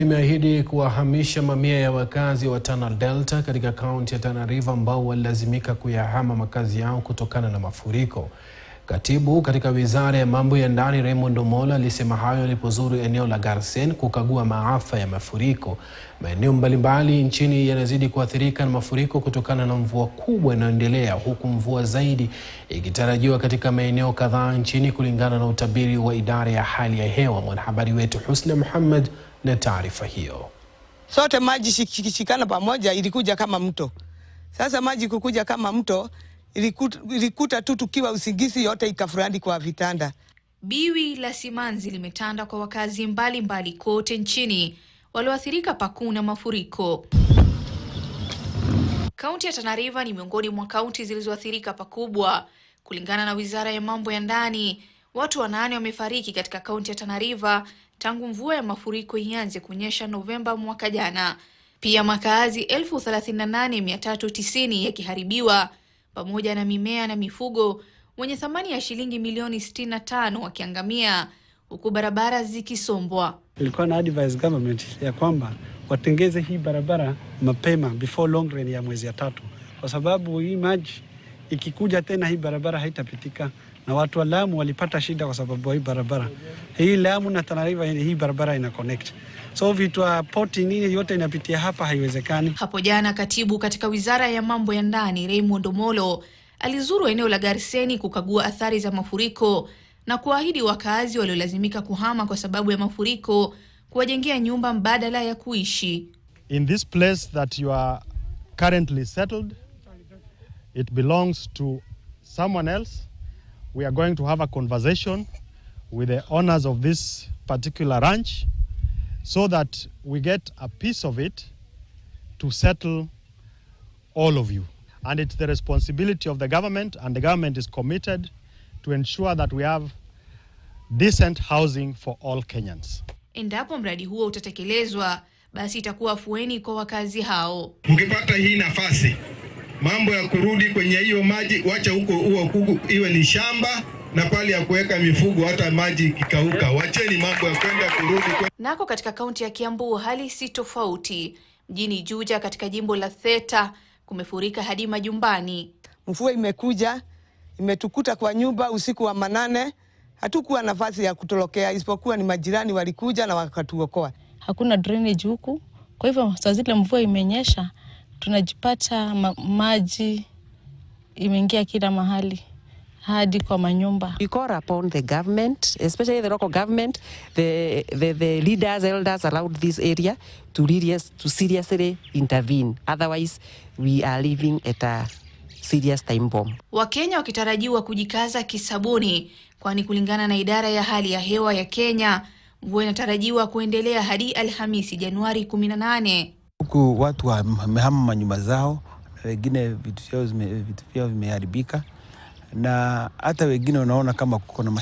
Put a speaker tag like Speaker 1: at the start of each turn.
Speaker 1: Imeahidi kuwahamisha mamia ya wakazi wa Tana Delta katika kaunti ya Tana River ambao walilazimika kuyahama makazi yao kutokana na mafuriko. Katibu katika Wizara ya Mambo ya Ndani Raymond Omola alisema hayo alipozuru eneo la Garsen kukagua maafa ya mafuriko. Maeneo mbalimbali nchini yanazidi kuathirika na mafuriko kutokana na mvua kubwa inayoendelea, huku mvua zaidi ikitarajiwa katika maeneo kadhaa nchini kulingana na utabiri wa idara ya hali ya hewa. Mwanahabari wetu Husna Muhammad na taarifa hiyo.
Speaker 2: Sote maji shikishikana pamoja ilikuja kama mto. Sasa maji kukuja kama mto ilikuta tu tukiwa usingizi yote ikafurandi kwa vitanda.
Speaker 3: Biwi la simanzi limetanda kwa wakazi mbalimbali kote nchini walioathirika pakuu na mafuriko. Kaunti ya Tana River ni miongoni mwa kaunti zilizoathirika pakubwa. Kulingana na Wizara ya Mambo ya Ndani, watu 8 wamefariki katika kaunti ya Tana River tangu mvua ya mafuriko ianze kunyesha Novemba mwaka jana. Pia makazi 38,390 yakiharibiwa pamoja na mimea na mifugo wenye thamani ya shilingi milioni 65 wakiangamia, huku barabara zikisombwa.
Speaker 4: Ilikuwa na advise government ya kwamba watengeze hii barabara mapema before long rain ya mwezi ya 3, kwa sababu hii maji ikikuja tena hii barabara haitapitika, na watu wa Lamu walipata shida kwa sababu hii barabara. Hii Lamu na Tana River hii barabara ina connect. So vitu poti nini yote inapitia hapa haiwezekani.
Speaker 3: Hapo jana katibu katika Wizara ya Mambo ya Ndani Raymond Omola alizuru eneo la Garseni kukagua athari za mafuriko na kuahidi wakazi waliolazimika kuhama kwa sababu ya mafuriko kuwajengea nyumba mbadala ya kuishi.
Speaker 5: In this place that you are currently settled, it belongs to someone else. We are going to have a conversation with the owners of this particular ranch so that we get a piece of it to settle all of you. And it's the responsibility of the government, and the government is committed to ensure that we have decent housing for all Kenyans.
Speaker 3: Endapo mradi huo utatekelezwa, basi itakuwa afueni kwa wakazi hao.
Speaker 6: Mkipata hii nafasi, mambo ya kurudi kwenye hiyo maji, wacha huko iwe ni shamba na pale ya kuweka mifugo, hata maji kikauka. Wacheni mambo ya kwenda kurudi.
Speaker 3: Nako katika kaunti ya Kiambu hali si tofauti. Mjini Juja katika jimbo la Theta kumefurika hadi majumbani.
Speaker 2: Mvua imekuja, imetukuta kwa nyumba usiku wa manane. Hatukuwa nafasi ya kutolokea, isipokuwa ni majirani walikuja na wakatuokoa.
Speaker 7: Hakuna drainage huku, kwa hivyo saa zile mvua imenyesha tunajipata maji imeingia kila mahali hadi kwa manyumba.
Speaker 8: We call upon the government, especially the local government, the leaders, elders around this area to seriously intervene. Otherwise, we are living at a serious time bomb.
Speaker 3: Wakenya wakitarajiwa kujikaza kisabuni, kwani kulingana na idara ya hali ya hewa ya Kenya, mvua inatarajiwa kuendelea hadi Alhamisi Januari 18.
Speaker 9: Huku watu wamehama manyumba zao, wengine vitu vyao vimeharibika, na hata wengine unaona kama kuko na mashida.